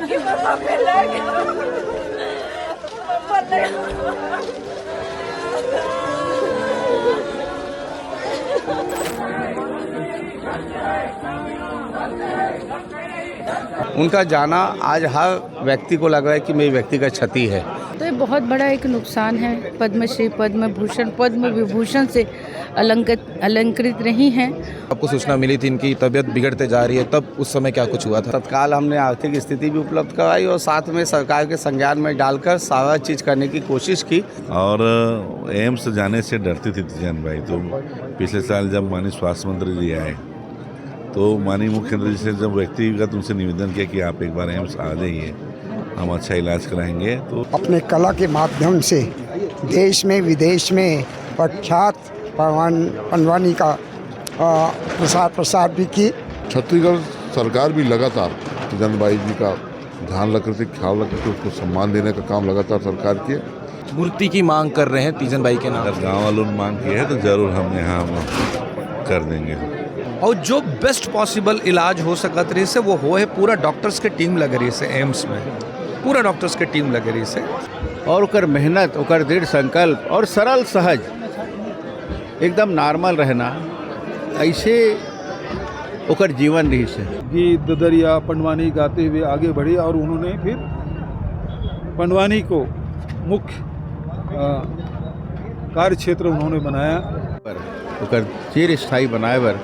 कि पापा मिला उनका जाना आज हर व्यक्ति को लग रहा है कि मेरी व्यक्तिगत क्षति है। तो ये बहुत बड़ा एक नुकसान है। पद्मश्री, पद्म भूषण, पद्म विभूषण से अलंकृत रही हैं। आपको सूचना मिली थी इनकी तबीयत बिगड़ते जा रही है, तब उस समय क्या कुछ हुआ था? तत्काल हमने आर्थिक स्थिति भी उपलब्ध करवाई और साथ में सरकार के संज्ञान में डालकर सारा चीज़ करने की कोशिश की। और एम्स जाने से डरती थी तीजन भाई। तो पिछले साल जब माननीय स्वास्थ्य मंत्री जी आए तो माननीय मुख्यमंत्री जी से जब व्यक्तिगत उनसे निवेदन किया कि आप एक बार एम्स आ जाइए, हम अच्छा इलाज कराएंगे। तो अपने कला के माध्यम से देश में विदेश में प्रख्यात पंडवानी का प्रसार भी की। छत्तीसगढ़ सरकार भी लगातार तीजन बाई जी का ध्यान रख रही थी, ख्याल रख रही थी, उसको सम्मान देने का काम लगातार सरकार की। मूर्ति की मांग कर रहे हैं तीजन बाई के नाम। अगर गाँव वालों ने मांग की है तो जरूर हम यहाँ कर देंगे। और जो बेस्ट पॉसिबल इलाज हो सकत रही से वो हो है। पूरा डॉक्टर्स के टीम लग रही से एम्स में, पूरा डॉक्टर्स के टीम लग रही से। और ओकर मेहनत, ओकर दृढ़ संकल्प और सरल सहज एकदम नॉर्मल रहना, ऐसे ओकर जीवन रही से। गीत ददरिया पंडवानी गाते हुए आगे बढ़े और उन्होंने फिर पंडवानी को मुख्य कार्य क्षेत्र उन्होंने बनाया। ओकर चिर स्थायी बनाए बर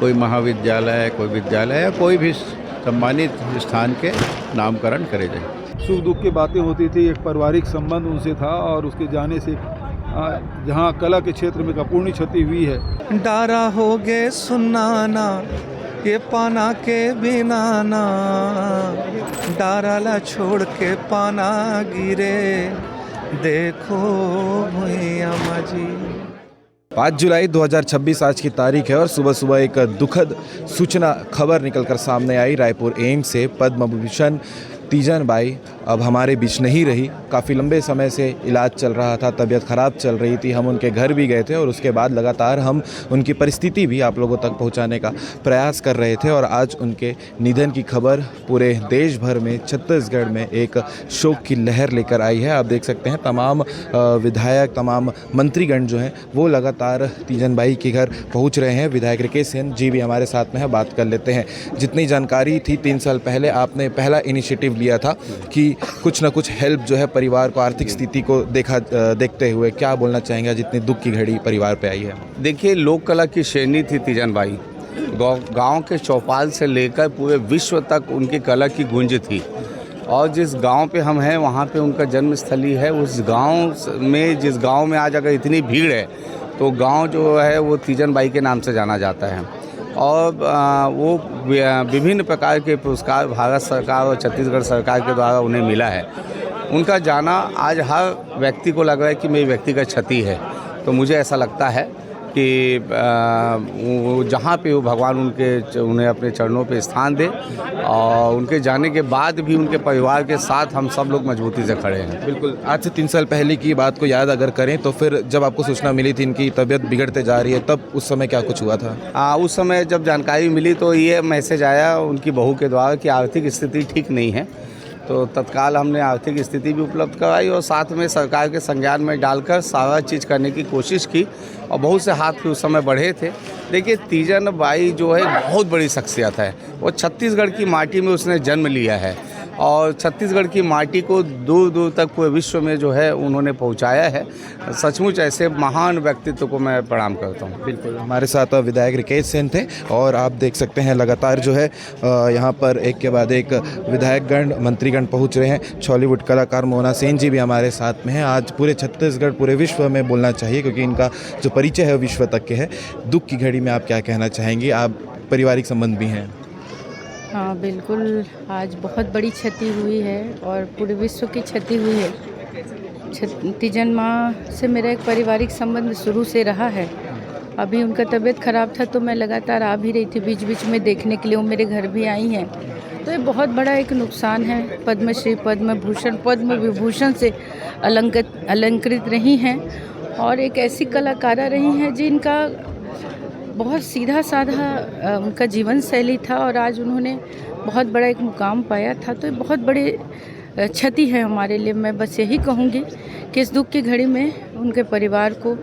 कोई महाविद्यालय, कोई विद्यालय या कोई भी सम्मानित स्थान के नामकरण करे जाए। सुख दुख की बातें होती थी, एक पारिवारिक संबंध उनसे था और उसके जाने से जहाँ कला के क्षेत्र में अपूर्ण क्षति हुई है। डारा हो गए सुनाना ये पाना के बिना ना, डारा ला छोड़ के पाना गिरे, देखो भैया माजी। 5 जुलाई 2026 आज की तारीख है और सुबह सुबह एक दुखद सूचना खबर निकलकर सामने आई। रायपुर एम्स से पद्म विभूषण तीजन बाई अब हमारे बीच नहीं रही। काफ़ी लंबे समय से इलाज चल रहा था, तबीयत ख़राब चल रही थी। हम उनके घर भी गए थे और उसके बाद लगातार हम उनकी परिस्थिति भी आप लोगों तक पहुंचाने का प्रयास कर रहे थे। और आज उनके निधन की खबर पूरे देश भर में, छत्तीसगढ़ में एक शोक की लहर लेकर आई है। आप देख सकते हैं तमाम विधायक, तमाम मंत्रीगण जो हैं वो लगातार तीजन बाई के घर पहुँच रहे हैं। विधायक रिकेश सेन जी भी हमारे साथ में है, बात कर लेते हैं। जितनी जानकारी थी 3 साल पहले आपने पहला इनिशिएटिव लिया था कि कुछ ना कुछ हेल्प जो है परिवार को, आर्थिक स्थिति को देखते हुए क्या बोलना चाहेंगे जितनी दुख की घड़ी परिवार पे आई है? देखिए, लोक कला की श्रेणी थी तीजन बाई। गांव के चौपाल से लेकर पूरे विश्व तक उनकी कला की गूंज थी। और जिस गांव पे हम हैं वहाँ पे उनका जन्मस्थली है। उस गांव में, जिस गांव में आज अगर इतनी भीड़ है तो गांव जो है वो तीजन बाई के नाम से जाना जाता है। और वो विभिन्न प्रकार के पुरस्कार भारत सरकार और छत्तीसगढ़ सरकार के द्वारा उन्हें मिला है। उनका जाना आज हर व्यक्ति को लग रहा है कि मेरी व्यक्तिगत क्षति है। तो मुझे ऐसा लगता है कि जहाँ पे वो भगवान उन्हें अपने चरणों पे स्थान दे और उनके जाने के बाद भी उनके परिवार के साथ हम सब लोग मजबूती से खड़े हैं। बिल्कुल। आज से 3 साल पहले की बात को याद अगर करें तो फिर जब आपको सूचना मिली थी इनकी तबीयत बिगड़ते जा रही है, तब उस समय क्या कुछ हुआ था? उस समय जब जानकारी मिली तो ये मैसेज आया उनकी बहू के द्वारा कि आर्थिक स्थिति ठीक नहीं है। तो तत्काल हमने आर्थिक स्थिति भी उपलब्ध करवाई और साथ में सरकार के संज्ञान में डालकर सारा चीज़ करने की कोशिश की। और बहुत से हाथ भी उस समय बढ़े थे। देखिए, तीजन बाई जो है बहुत बड़ी शख्सियत है। वो छत्तीसगढ़ की माटी में उसने जन्म लिया है और छत्तीसगढ़ की माटी को दूर दूर तक पूरे विश्व में जो है उन्होंने पहुंचाया है। सचमुच ऐसे महान व्यक्तित्व को मैं प्रणाम करता हूं। बिल्कुल। हमारे साथ विधायक रिकेश सेन थे और आप देख सकते हैं लगातार जो है यहाँ पर एक के बाद एक विधायकगण, मंत्रीगण पहुँच रहे हैं। बॉलीवुड कलाकार मोना सेन जी भी हमारे साथ में हैं। आज पूरे छत्तीसगढ़, पूरे विश्व में बोलना चाहिए क्योंकि इनका जो परिचय है विश्व तक के है। दुख की घड़ी में आप क्या कहना चाहेंगी? आप पारिवारिक संबंध भी हैं। हाँ बिल्कुल, आज बहुत बड़ी क्षति हुई है और पूरे विश्व की क्षति हुई है। तीजन माँ से मेरा एक पारिवारिक संबंध शुरू से रहा है। अभी उनका तबीयत ख़राब था तो मैं लगातार आ भी रही थी बीच बीच में देखने के लिए। वो मेरे घर भी आई हैं। तो ये बहुत बड़ा एक नुकसान है। पद्मश्री, पद्म भूषण, पद्म विभूषण से अलंकृत रही हैं और एक ऐसी कलाकारा रही हैं जिनका बहुत सीधा साधा उनका जीवन शैली था। और आज उन्होंने बहुत बड़ा एक मुकाम पाया था। तो ये बहुत बड़ी क्षति है हमारे लिए। मैं बस यही कहूँगी कि इस दुख की घड़ी में उनके परिवार को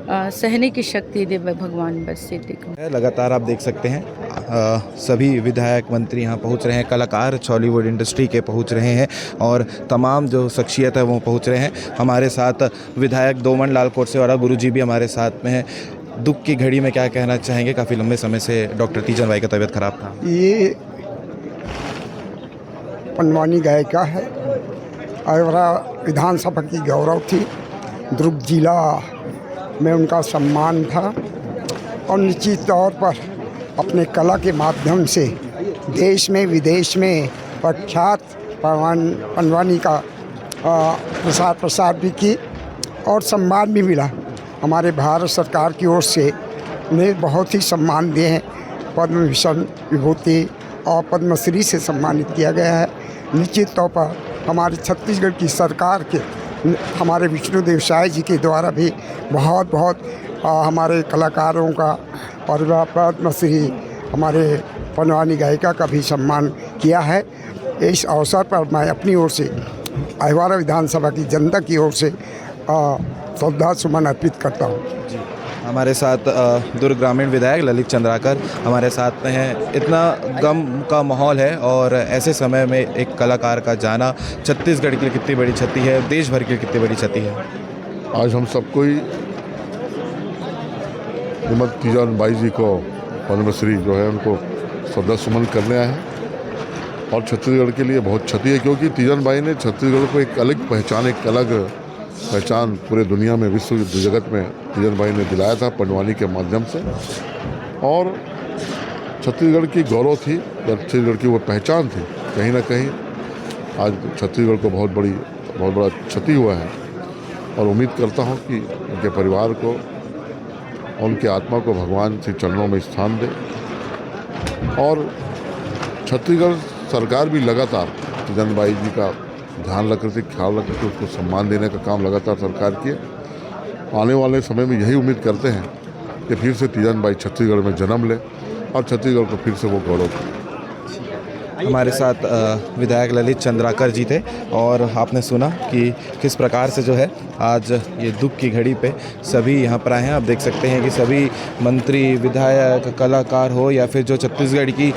सहने की शक्ति दे भगवान, बस ये देखो। लगातार आप देख सकते हैं सभी विधायक मंत्री यहाँ पहुँच रहे हैं, कलाकार बॉलीवुड इंडस्ट्री के पहुँच रहे हैं और तमाम जो शख्सियत है वो पहुँच रहे हैं। हमारे साथ विधायक दोमन लाल कोरसेवाड़ा गुरुजी भी हमारे साथ में हैं। दुख की घड़ी में क्या कहना चाहेंगे? काफ़ी लंबे समय से डॉक्टर तीजन बाई का तबीयत खराब था। ये पंडवानी गायिका है और विधानसभा की गौरव थी। दुर्ग जिला में उनका सम्मान था और निश्चित तौर पर अपने कला के माध्यम से देश में विदेश में प्रख्यात पंडवानी का प्रसार भी की और सम्मान भी मिला। हमारे भारत सरकार की ओर से उन्हें बहुत ही सम्मान दिए हैं। पद्म भूषण, विभूति और पद्मश्री से सम्मानित किया गया है। निश्चित तौर पर हमारे छत्तीसगढ़ की सरकार के हमारे विष्णुदेव साय जी के द्वारा भी बहुत हमारे कलाकारों का और पद्मश्री हमारे पंडवानी गायिका का भी सम्मान किया है। इस अवसर पर मैं अपनी ओर से अहिवारा विधानसभा की जनता की ओर से श्रद्धा सुमन अर्पित करता हूँ। हमारे साथ दुर्ग ग्रामीण विधायक ललित चंद्राकर हमारे साथ में हैं। इतना गम का माहौल है और ऐसे समय में एक कलाकार का जाना छत्तीसगढ़ के लिए कितनी बड़ी क्षति है, देश भर के लिए कितनी बड़ी क्षति है। आज हम सबको ही श्रीमती तीजन बाई जी को पद्मश्री जो है उनको श्रद्धा सुमन करने आए हैं और छत्तीसगढ़ के लिए बहुत क्षति है, क्योंकि तीजन बाई ने छत्तीसगढ़ को एक अलग पहचान पूरे दुनिया में, विश्व जगत में तीजन बाई ने दिलाया था पंडवानी के माध्यम से। और छत्तीसगढ़ की गौरव थी, छत्तीसगढ़ की वो पहचान थी। कहीं ना कहीं आज छत्तीसगढ़ को बहुत बड़ा क्षति हुआ है और उम्मीद करता हूँ कि उनके परिवार को, उनके आत्मा को भगवान के चरणों में स्थान दे। और छत्तीसगढ़ सरकार भी लगातार तीजन बाई जी का ध्यान रख रही थी, ख्याल रख रही थी, उसको सम्मान देने का काम लगातार सरकार की। आने वाले समय में यही उम्मीद करते हैं कि फिर से तीजन बाई छत्तीसगढ़ में जन्म ले और छत्तीसगढ़ को फिर से वो गौरव करे। हमारे साथ विधायक ललित चंद्राकर जी थे और आपने सुना कि किस प्रकार से जो है आज ये दुख की घड़ी पे सभी यहाँ पर आए हैं। आप देख सकते हैं कि सभी मंत्री, विधायक, कलाकार हो या फिर जो छत्तीसगढ़ की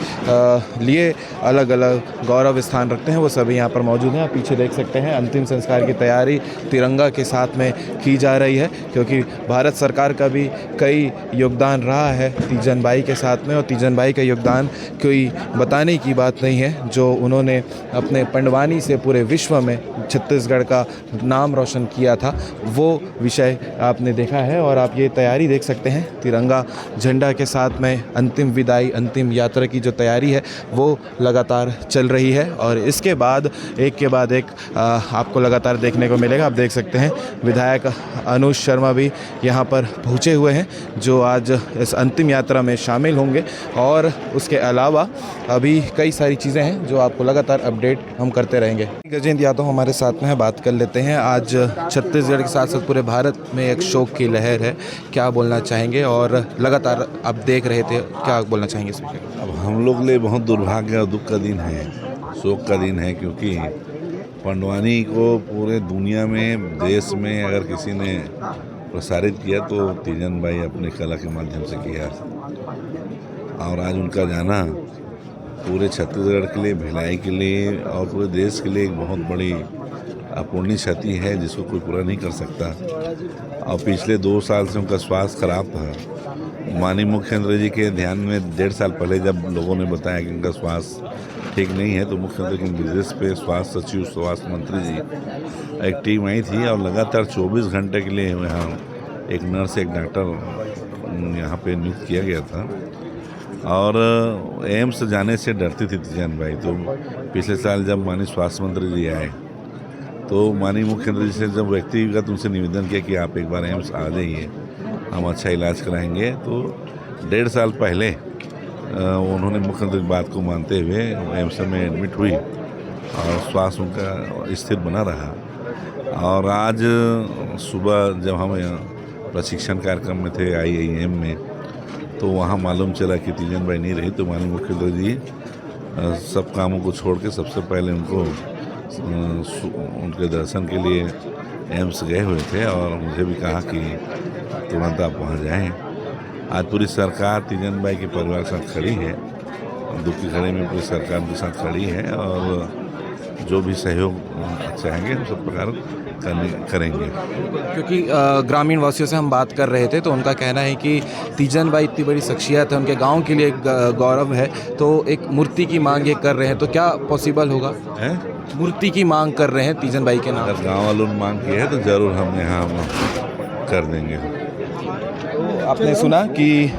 लिए अलग अलग गौरव स्थान रखते हैं, वो सभी यहाँ पर मौजूद हैं। आप पीछे देख सकते हैं अंतिम संस्कार की तैयारी तिरंगा के साथ में की जा रही है, क्योंकि भारत सरकार का भी कई योगदान रहा है तीजन बाई के साथ में। और तीजन बाई का योगदान कोई बताने की बात नहीं है। जो उन्होंने अपने पंडवानी से पूरे विश्व में छत्तीसगढ़ का नाम रोशन किया था, वो विषय आपने देखा है। और आप ये तैयारी देख सकते हैं, तिरंगा झंडा के साथ में अंतिम विदाई, अंतिम यात्रा की जो तैयारी है वो लगातार चल रही है। और इसके बाद एक के बाद एक आपको लगातार देखने को मिलेगा। आप देख सकते हैं विधायक अनुज शर्मा भी यहाँ पर पहुँचे हुए हैं, जो आज इस अंतिम यात्रा में शामिल होंगे। और उसके अलावा अभी कई सारी चीज़ें हैं जो आपको लगातार अपडेट हम करते रहेंगे। गजेंद्र यादव हमारे साथ में है, बात कर लेते हैं। आज छत्तीसगढ़ के साथ साथ पूरे भारत में एक शोक की लहर है, क्या बोलना चाहेंगे? और लगातार आप देख रहे थे, क्या बोलना चाहेंगे इस विषय? अब हम लोग लिए बहुत दुर्भाग्य और दुख का दिन है, शोक का दिन है, क्योंकि पंडवानी को पूरे दुनिया में, देश में अगर किसी ने प्रसारित किया तो तीजन बाई अपने कला के माध्यम से किया। और आज उनका जाना पूरे छत्तीसगढ़ के लिए, भिलाई के लिए और पूरे देश के लिए एक बहुत बड़ी अपूर्णीय क्षति है, जिसको कोई पूरा नहीं कर सकता। और पिछले 2 साल से उनका स्वास्थ्य खराब था। माननीय मुख्यमंत्री जी के ध्यान में 1.5 साल पहले जब लोगों ने बताया कि उनका स्वास्थ्य ठीक नहीं है, तो मुख्यमंत्री के निर्देश पे स्वास्थ्य सचिव, स्वास्थ्य मंत्री जी एक टीम आई थी और लगातार 24 घंटे के लिए यहाँ एक नर्स, एक डॉक्टर यहाँ पे नियुक्त किया गया था। और एम्स जाने से डरती थी तीजन बाई। तो पिछले साल जब माननीय स्वास्थ्य मंत्री जी आए, तो माननीय मुख्यमंत्री जी से जब व्यक्तिगत उनसे निवेदन किया कि आप एक बार एम्स आ जाइए, हम अच्छा इलाज कराएंगे, तो 1.5 साल पहले उन्होंने मुख्यमंत्री की बात को मानते हुए एम्स में एडमिट हुई और स्वास्थ्य उनका स्थिर बना रहा। और आज सुबह जब हम प्रशिक्षण कार्यक्रम में थे IIM में, तो वहाँ मालूम चला कि तीजन बाई नहीं रही। तो माननीय मुख्यमंत्री जी सब कामों को छोड़ के सबसे पहले उनको उनके दर्शन के लिए एम्स गए हुए थे और मुझे भी कहा कि तुरंत आप वहाँ जाएं। आज पूरी सरकार तीजन भाई के परिवार के साथ खड़ी है, दुख की घड़ी में पूरी सरकार के साथ खड़ी है और जो भी सहयोग चाहेंगे हम सब प्रकार करेंगे। क्योंकि ग्रामीण वासियों से हम बात कर रहे थे तो उनका कहना है कि तीजन भाई इतनी बड़ी शख्सियत है, उनके गांव के लिए गौरव है, तो एक मूर्ति की मांग ये कर रहे हैं, तो क्या पॉसिबल होगा? मूर्ति की मांग कर रहे हैं तीजन भाई के नाम। अगर गाँव वालों ने मांग की है तो ज़रूर हम यहाँ कर देंगे। आपने सुना कि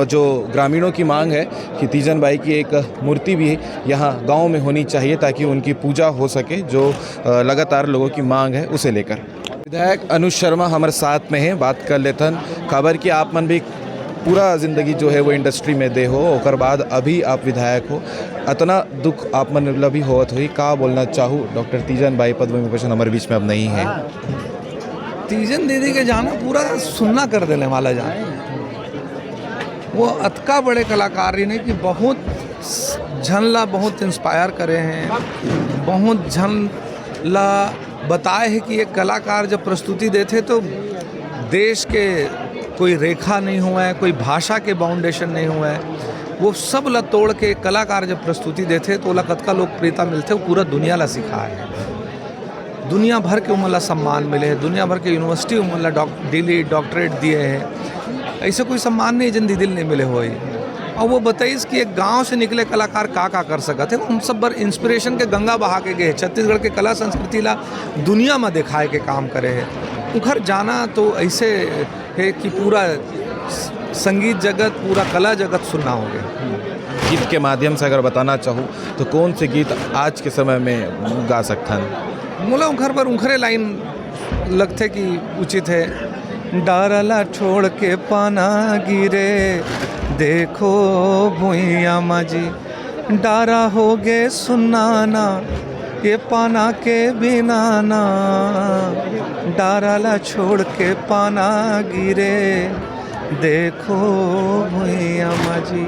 जो ग्रामीणों की मांग है कि तीजन भाई की एक मूर्ति भी यहाँ गांव में होनी चाहिए ताकि उनकी पूजा हो सके, जो लगातार लोगों की मांग है उसे लेकर। विधायक अनुज शर्मा हमारे साथ में है, बात कर लेथन खबर कि आप मन भी पूरा ज़िंदगी जो है वो इंडस्ट्री में दे हो, ओकर बाद अभी आप विधायक हो, इतना दुख आप मन मतलब भी होत हुई, का बोलना चाहूँ? डॉक्टर तीजन भाई पद्म विभूषण हमारे बीच में अब नहीं है। तीजन दीदी के जाना पूरा सुनना कर देने वाला जाना। वो अतका बड़े कलाकार ही नहीं कि बहुत झनला बहुत इंस्पायर करे हैं, बहुत झनला बताए हैं कि एक कलाकार जब प्रस्तुति देते तो देश के कोई रेखा नहीं हुआ है, कोई भाषा के बाउंडेशन नहीं हुआ है, वो सब ला तोड़ के कलाकार जब प्रस्तुति देते तो ओला कतका लोकप्रियता मिलते, वो पूरा दुनिया ला सिखाए है। दुनिया भर के उमला सम्मान मिले हैं, दुनिया भर के यूनिवर्सिटी उमला दिल्ली डॉक्टरेट दिए हैं, ऐसे कोई सम्मान नहीं जिन दीदी नहीं मिले हुए। और वो बताइस कि एक गांव से निकले कलाकार का कर सकते हैं, हम सब बर इंस्पिरेशन के गंगा बहा के गए, छत्तीसगढ़ के कला संस्कृति ला दुनिया में दिखाए के काम करे है। उधर जाना तो ऐसे है कि पूरा संगीत जगत, पूरा कला जगत सुनना हो गया। गीत के माध्यम से अगर बताना चाहूँ तो कौन से गीत आज के समय में गा सकता है? मोला घर पर उखरे लाइन लगते कि उचित है। डारला छोड़ के पाना गिरे, देखो भुइया माजी, डारा हो गे सुनाना, ये पाना के बिना ना, डारला छोड़ के पाना गिरे, देखो भुइया माजी।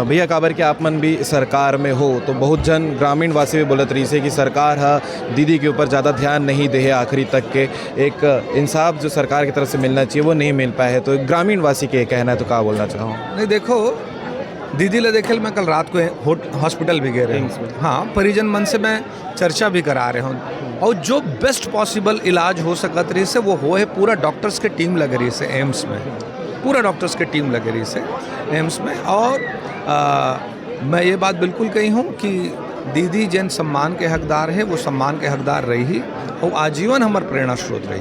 भैया काबर के आप मन भी सरकार में हो तो बहुत जन ग्रामीण वासी भी बोलत रही से कि सरकार दीदी के ऊपर ज़्यादा ध्यान नहीं दे है, आखिरी तक के एक इंसाफ जो सरकार की तरफ से मिलना चाहिए वो नहीं मिल पाया है, तो ग्रामीण वासी के कहना है, तो क्या बोलना चाहूँ? नहीं देखो, दीदी ले देखे मैं कल रात को हॉस्पिटल भी गए रहे, हाँ परिजन मन से मैं चर्चा भी करा रहे हूँ और जो बेस्ट पॉसिबल इलाज हो सकत रही से वो हो है। पूरा डॉक्टर्स के टीम लग रही से एम्स में, पूरा डॉक्टर्स की टीम लगे रही से एम्स में। और मैं ये बात बिल्कुल कही हूँ कि दीदी जिन सम्मान के हकदार है वो सम्मान के हकदार रही ही और आजीवन हमारे प्रेरणा स्रोत रही।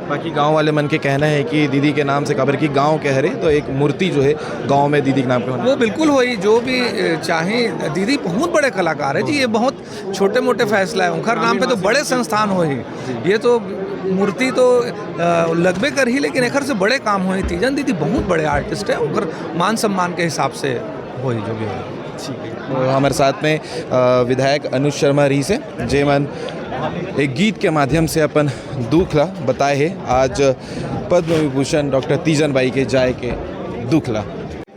बाकी गांव वाले मन के कहना है कि दीदी के नाम से खबर की गांव कह रहे तो एक मूर्ति जो है गांव में दीदी के नाम पे होना, वो बिल्कुल होई, जो भी चाहे। दीदी बहुत बड़े कलाकार है जी, ये बहुत छोटे मोटे फैसला है उनका नाम पे तो बड़े संस्थान हो ही, ये तो मूर्ति तो लगबे कर ही, लेकिन एक से बड़े काम हुए। तीजन दीदी बहुत बड़े आर्टिस्ट है, उनकर मान सम्मान के हिसाब से हो जो भी हो। तो हमारे साथ में विधायक अनुज शर्मा रही से जे मन एक गीत के माध्यम से अपन दुख ला बताए है। आज पद्म विभूषण डॉक्टर तीजन भाई के जाए के दुख ला।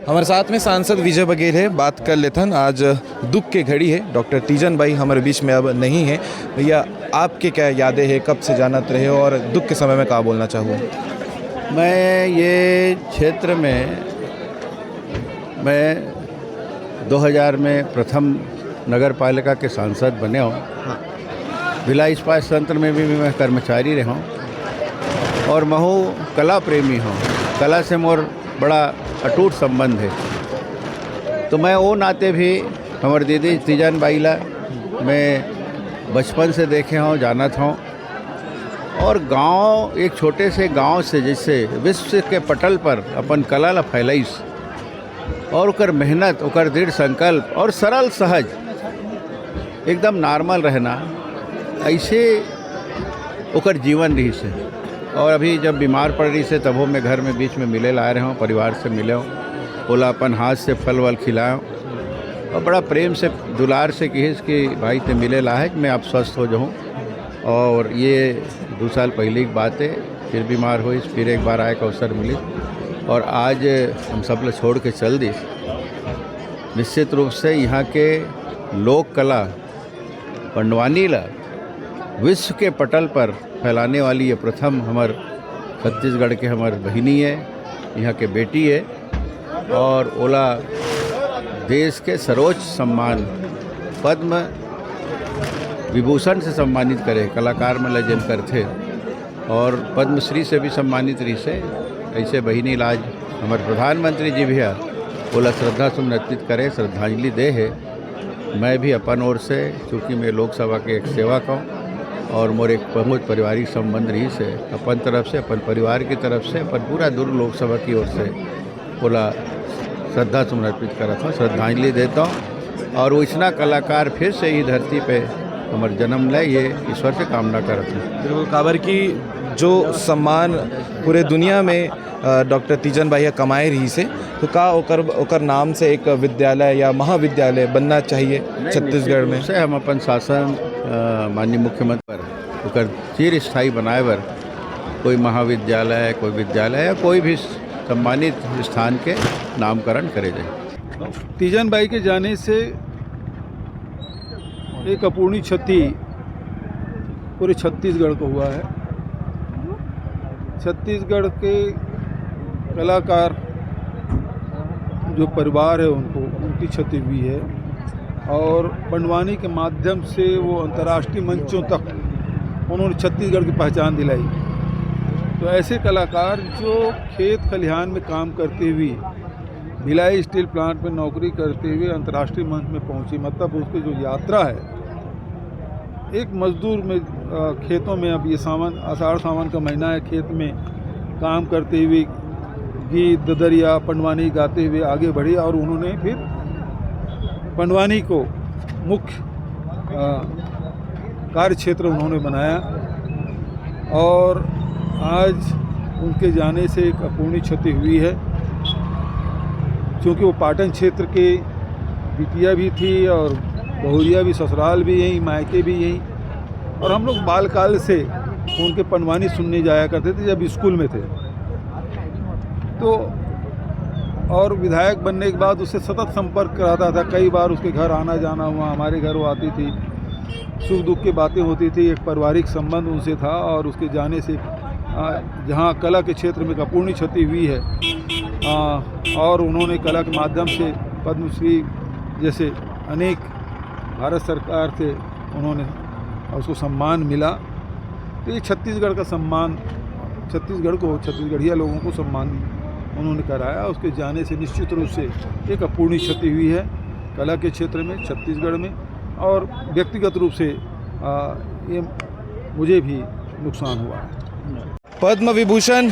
हमारे साथ में सांसद विजय बघेल है, बात कर लेथन। आज दुख के घड़ी है, डॉक्टर तीजन भाई हमारे बीच में अब नहीं है। भैया आपके क्या यादें हैं, कब से जानत रहे हो और दुख के समय में क्या बोलना चाहूँ? मैं ये क्षेत्र में 2000 में प्रथम नगर पालिका के सांसद बने हूँ। भिलाई इस्पात संयंत्र में भी मैं कर्मचारी रहा हूँ और महू कला प्रेमी हूँ। कला से मोर बड़ा अटूट संबंध है, तो मैं वो नाते भी हमारे दीदी तीजन बाई ला मैं बचपन से देखे हूँ, जानत हूँ। और गांव, एक छोटे से गांव से जैसे विश्व के पटल पर अपन कला ला फैलाइस और ओकर मेहनत, ओकर दृढ़ संकल्प और सरल सहज एकदम नॉर्मल रहना, ऐसे ओकर जीवन रही से। और अभी जब बीमार पड़ रही से तब मैं घर में बीच में मिले ला रहे हूँ, परिवार से मिले हूँ, बोला अपन हाथ से फल वल खिलाऊँ और बड़ा प्रेम से दुलार से कहिस कि भाई ते मिले ला है, मैं आप स्वस्थ हो जाऊँ। और ये 2 साल पहले की बात है, फिर बीमार हुई, फिर एक बार आए का अवसर मिली और आज हम सब लोग छोड़ के चल दी। निश्चित रूप से यहाँ के लोक कला पंडवानी ला विश्व के पटल पर फैलाने वाली ये प्रथम हमार छत्तीसगढ़ के हमार बहिनी है, यहाँ के बेटी है और ओला देश के सर्वोच्च सम्मान पद्म विभूषण से सम्मानित करे, कलाकार में लजन करते और पद्मश्री से भी सम्मानित रही से। ऐसे बहिनी लाज हमारे प्रधानमंत्री जी भी है ओला श्रद्धा सुमन अर्पित करे, श्रद्धांजलि दे है। मैं भी अपन ओर से, चूँकि मैं लोकसभा के एक सेवक हूँ और मोर एक बहुत पारिवारिक संबंध रही से, अपन तरफ से, अपन परिवार की तरफ से, अपन पूरा दुर्ग लोकसभा की ओर से ओला श्रद्धा सुमन अर्पित करता हूँ, श्रद्धांजलि देता हूँ और वो इतना कलाकार फिर से ही धरती पे हमारे जन्म ले, ये ईश्वर से कामना करते हैं। बिल्कुल काबर की जो सम्मान पूरे दुनिया में डॉक्टर तीजन भाई कमाए रही से, तो का ओकर नाम से एक विद्यालय या महाविद्यालय बनना चाहिए छत्तीसगढ़ में। से हम अपन शासन माननीय मुख्यमंत्री पर ओकर चिर स्थायी बनाए बर कोई महाविद्यालय, कोई विद्यालय या कोई भी सम्मानित स्थान के नामकरण करे जाए। तीजन बाई के जाने से एक अपूर्णीय क्षति पूरे छत्तीसगढ़ को हुआ है। छत्तीसगढ़ के कलाकार जो परिवार है उनकी क्षति हुई है और पंडवानी के माध्यम से वो अंतर्राष्ट्रीय मंचों तक उन्होंने छत्तीसगढ़ की पहचान दिलाई। तो ऐसे कलाकार जो खेत खलिहान में काम करते हुए, भिलाई स्टील प्लांट में नौकरी करते हुए अंतर्राष्ट्रीय मंच में पहुंची, मतलब उसकी जो यात्रा है, एक मजदूर में खेतों में, अब ये सावन आषाढ़ सावन का महीना है, खेत में काम करते हुए गीत ददरिया पंडवानी गाते हुए आगे बढ़ी और उन्होंने फिर पंडवानी को मुख्य कार्य क्षेत्र उन्होंने बनाया और आज उनके जाने से एक अपूर्णीय क्षति हुई है, क्योंकि वो पाटन क्षेत्र के बिटिया भी थी और बहुरिया भी, ससुराल भी यहीं, मायके भी यहीं। और हम लोग बालकाल से उनके पंडवानी सुनने जाया करते थे जब स्कूल में थे। तो और विधायक बनने के बाद उससे सतत संपर्क रहता था, कई बार उसके घर आना जाना हुआ, हमारे घर वो आती थी, सुख दुख की बातें होती थी, एक पारिवारिक संबंध उनसे था। और उसके जाने से जहाँ कला के क्षेत्र में अपूर्णीय क्षति हुई है और उन्होंने कला के माध्यम से पद्मश्री जैसे अनेक भारत सरकार से उन्होंने उसको सम्मान मिला। तो ये छत्तीसगढ़ का सम्मान, छत्तीसगढ़ को, छत्तीसगढ़िया लोगों को सम्मान उन्होंने कराया। उसके जाने से निश्चित रूप से एक अपूर्णीय क्षति हुई है कला के क्षेत्र में, छत्तीसगढ़ में। और व्यक्तिगत रूप से ये मुझे भी नुकसान हुआ है। पद्म विभूषण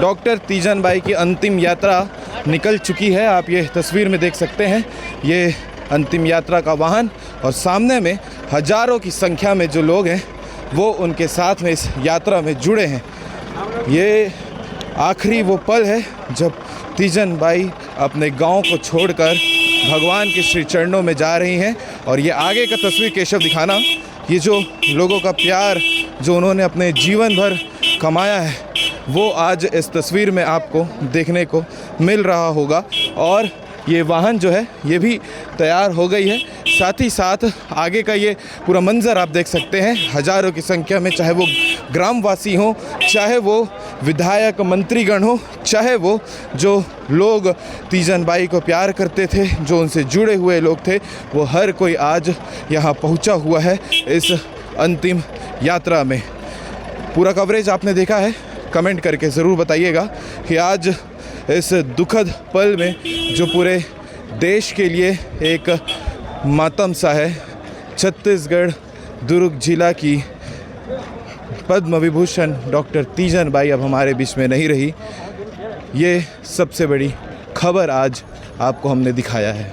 डॉक्टर तीजन बाई की अंतिम यात्रा निकल चुकी है। आप ये तस्वीर में देख सकते हैं, ये अंतिम यात्रा का वाहन और सामने में हजारों की संख्या में जो लोग हैं वो उनके साथ में इस यात्रा में जुड़े हैं। ये आखिरी वो पल है जब तीजन बाई अपने गांव को छोड़कर भगवान के श्री चरणों में जा रही हैं। और ये आगे का तस्वीर केशव दिखाना, ये जो लोगों का प्यार जो उन्होंने अपने जीवन भर कमाया है वो आज इस तस्वीर में आपको देखने को मिल रहा होगा। और ये वाहन जो है ये भी तैयार हो गई है। साथ ही साथ आगे का ये पूरा मंजर आप देख सकते हैं, हजारों की संख्या में, चाहे वो ग्रामवासी हों, चाहे वो विधायक मंत्रीगण हो, चाहे वो जो लोग तीजन बाई को प्यार करते थे, जो उनसे जुड़े हुए लोग थे, वो हर कोई आज यहाँ पहुँचा हुआ है इस अंतिम यात्रा में। पूरा कवरेज आपने देखा है, कमेंट करके ज़रूर बताइएगा कि आज इस दुखद पल में जो पूरे देश के लिए एक मातम सा है, छत्तीसगढ़ दुर्ग जिला की पद्म विभूषण डॉक्टर तीजन बाई अब हमारे बीच में नहीं रही। ये सबसे बड़ी खबर आज आपको हमने दिखाया है।